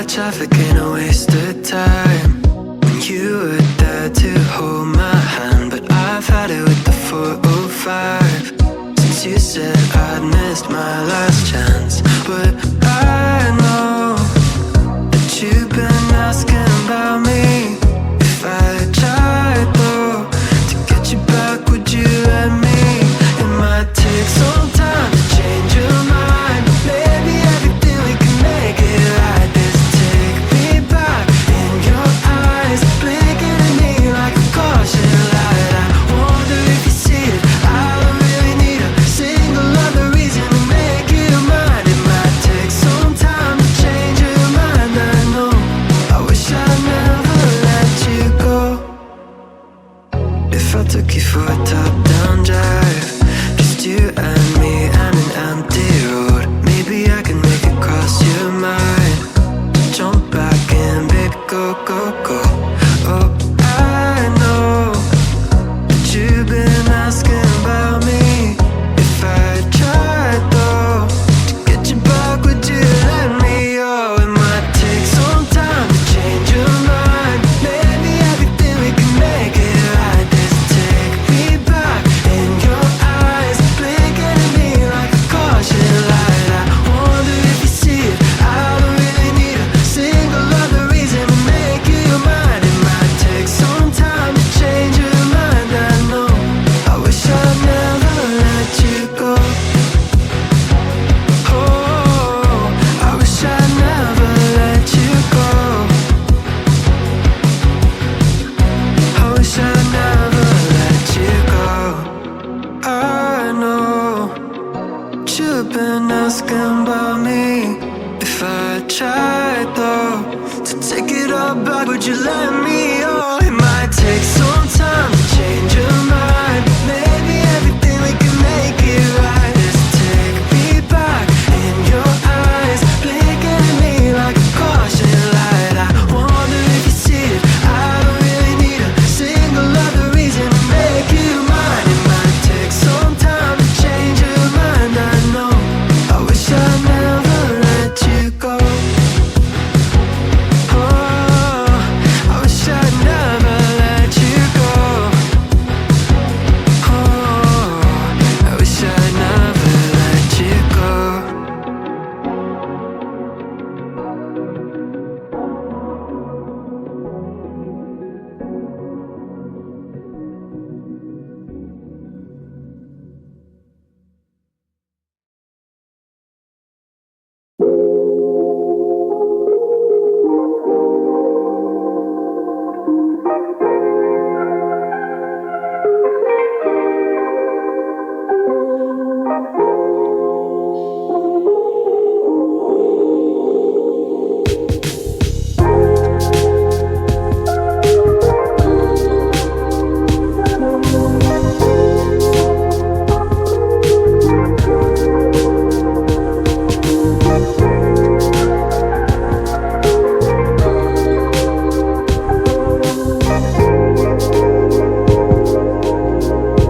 like traffic in a wasted time. When you were there to hold my hand, but I've had it with the 405 since you said I'd missed my last chance. But I know that you've been asking about me. If I tried though to get you back, would you let me? It might take some time to change your mind, but maybe everything we can make it right. This take me back in your eyes, blinking at me like a caution light. I wonder if you see it. I don't really need a single other reason to make you mine. It might take some time to change your mind. I know, I wish I never let you go. If I took you for a top-down drive, just you and me and an empty road, maybe I can make it cross your mind. Jump back in, baby, go, go, go. Oh, I know that you've been asking about me. If I tried though to get you back, would you let me? Oh, it might take some time to change your mind. Maybe everything we can make it right. This take me back in your eyes, blinking at me like a caution light. I wonder if you see it. I don't really need a single other reason to make you mine. It might take some time to change your mind. I know, I wish I'd never let you go. Oh, I wish I'd never let you go. I wish I'd never let you go. I know you've been asking about me. If I tried though to take it all back, would you let me? Oh,